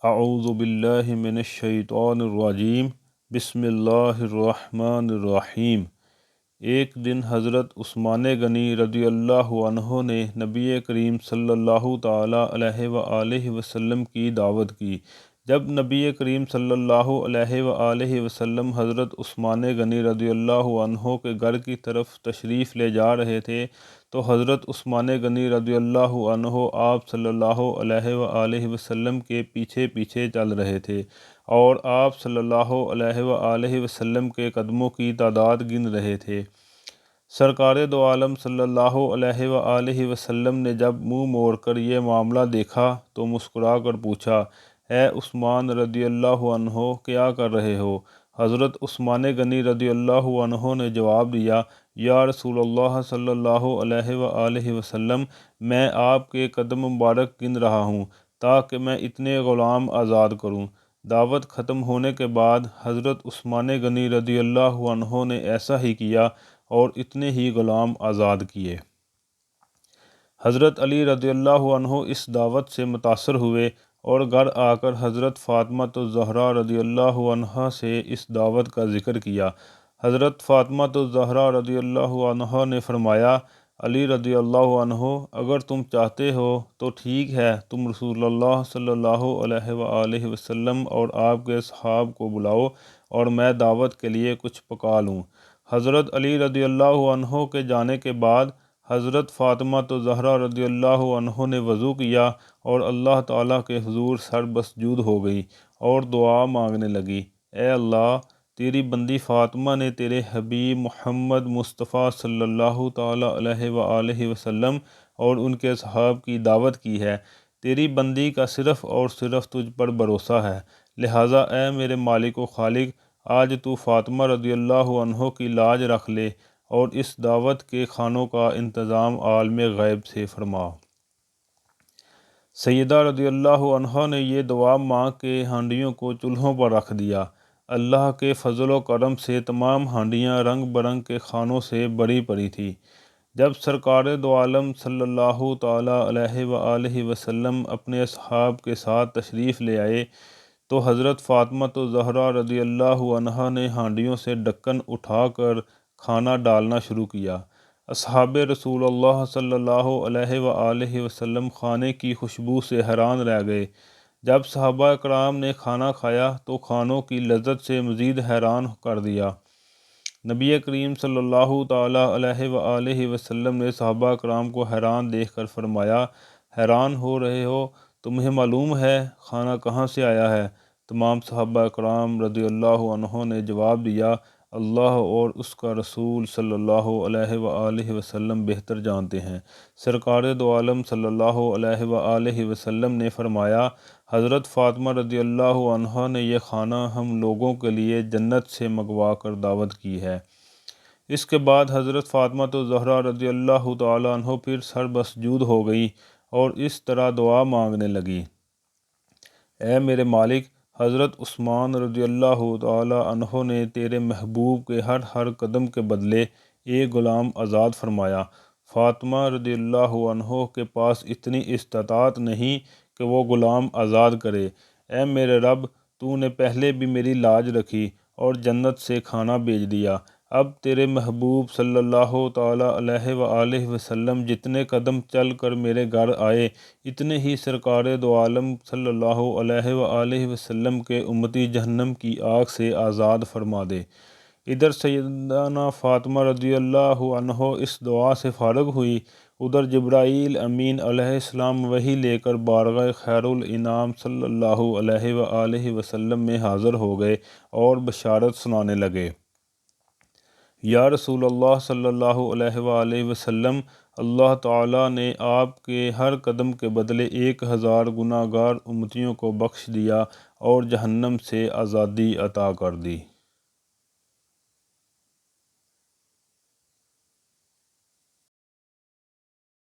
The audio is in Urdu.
اعوذ باللہ من الشیطان الرجیم بسم اللہ الرحمن الرحیم۔ ایک دن حضرت عثمان غنی رضی اللہ عنہ نے نبی کریم صلی اللہ تعالیٰ علیہ وآلہ وسلم کی دعوت کی۔ جب نبی کریم صلی اللہ علیہ وآلہ وسلم حضرت عثمان غنی رضی اللہ عنہ کے گھر کی طرف تشریف لے جا رہے تھے تو حضرت عثمان غنی رضی اللہ عنہ آپ صلی اللہ علیہ وآلہ وسلم کے پیچھے پیچھے چل رہے تھے اور آپ صلی اللہ علیہ وآلہ وسلم کے قدموں کی تعداد گن رہے تھے۔ سرکار دو عالم صلی اللہ علیہ وآلہ وسلم نے جب منہ موڑ کر یہ معاملہ دیکھا تو مسکرا کر پوچھا، اے عثمان رضی اللہ عنہ، کیا کر رہے ہو؟ حضرت عثمان غنی رضی اللہ عنہ نے جواب دیا، یا رسول اللہ صلی اللہ علیہ وآلہ وسلم، میں آپ کے قدم مبارک گن رہا ہوں تاکہ میں اتنے غلام آزاد کروں۔ دعوت ختم ہونے کے بعد حضرت عثمان غنی رضی اللہ عنہ نے ایسا ہی کیا اور اتنے ہی غلام آزاد کیے۔ حضرت علی رضی اللہ عنہ اس دعوت سے متاثر ہوئے اور گھر آ کر حضرت فاطمہ الزہرا رضی اللہ عنہا سے اس دعوت کا ذکر کیا۔ حضرت فاطمہ الزہرا رضی اللہ عنہا نے فرمایا، علی رضی اللہ عنہ، اگر تم چاہتے ہو تو ٹھیک ہے، تم رسول اللہ صلی اللہ علیہ وآلہ وسلم اور آپ کے اصحاب کو بلاؤ اور میں دعوت کے لیے کچھ پکا لوں۔ حضرت علی رضی اللہ عنہ کے جانے کے بعد حضرت فاطمہ الزہرا رضی اللہ عنہ نے وضو کیا اور اللہ تعالیٰ کے حضور سر بسجود ہو گئی اور دعا مانگنے لگی، اے اللہ، تیری بندی فاطمہ نے تیرے حبیب محمد مصطفیٰ صلی اللہ تعالیٰ علیہ وآلہ وسلم اور ان کے اصحاب کی دعوت کی ہے، تیری بندی کا صرف اور صرف تجھ پر بھروسہ ہے، لہٰذا اے میرے مالک و خالق، آج تو فاطمہ رضی اللہ عنہ کی لاج رکھ لے اور اس دعوت کے کھانوں کا انتظام عالم غیب سے فرما۔ سیدہ رضی اللہ عنہا نے یہ دعا مانگ کے ہانڈیوں کو چولہوں پر رکھ دیا۔ اللہ کے فضل و کرم سے تمام ہانڈیاں رنگ برنگ کے کھانوں سے بھری پڑی تھیں۔ جب سرکار دو عالم صلی اللہ تعالیٰ علیہ وآلہ وسلم اپنے اصحاب کے ساتھ تشریف لے آئے تو حضرت فاطمہ الزہرا رضی اللہ عنہا نے ہانڈیوں سے ڈھکن اٹھا کر کھانا ڈالنا شروع کیا۔ اصحاب رسول اللہ صلی اللہ علیہ وآلہ وسلم کھانے کی خوشبو سے حیران رہ گئے۔ جب صحابہ کرام نے کھانا کھایا تو کھانوں کی لذت سے مزید حیران کر دیا۔ نبی کریم صلی اللہ تعالیٰ علیہ وآلہ وسلم نے صحابہ کرام کو حیران دیکھ کر فرمایا، حیران ہو رہے ہو؟ تمہیں معلوم ہے کھانا کہاں سے آیا ہے؟ تمام صحابہ کرام رضی اللہ عنہ نے جواب دیا، اللہ اور اس کا رسول صلی اللہ علیہ وآلہ وسلم بہتر جانتے ہیں۔ سرکار دو عالم صلی اللہ علیہ وآلہ وسلم نے فرمایا، حضرت فاطمہ رضی اللہ عنہا نے یہ کھانا ہم لوگوں کے لیے جنت سے منگوا کر دعوت کی ہے۔ اس کے بعد حضرت فاطمہ الزہرا رضی اللہ تعالیٰ عنہ پھر سر بسجود ہو گئی اور اس طرح دعا مانگنے لگی، اے میرے مالک، حضرت عثمان رضی اللہ تعالیٰ عنہ نے تیرے محبوب کے ہر قدم کے بدلے ایک غلام آزاد فرمایا۔ فاطمہ رضی اللہ عنہ کے پاس اتنی استطاعت نہیں کہ وہ غلام آزاد کرے۔ اے میرے رب، تو نے پہلے بھی میری لاج رکھی اور جنت سے کھانا بھیج دیا، اب تیرے محبوب صلی اللہ تعالیٰ علیہ وآلہ وسلم جتنے قدم چل کر میرے گھر آئے اتنے ہی سرکار دو عالم صلی اللہ علیہ وآلہ وسلم کے امتی جہنم کی آگ سے آزاد فرما دے۔ ادھر سیدنا فاطمہ رضی اللہ عنہ اس دعا سے فارغ ہوئی، ادھر جبرائیل امین علیہ السلام وحی لے کر بارگاہ خیر الانام صلی اللہ علیہ وآلہ وسلم میں حاضر ہو گئے اور بشارت سنانے لگے، یا رسول اللہ صلی اللہ علیہ وآلہ وسلم، اللہ تعالیٰ نے آپ کے ہر قدم کے بدلے 1000 گناہ گار امتیوں کو بخش دیا اور جہنم سے آزادی عطا کر دی۔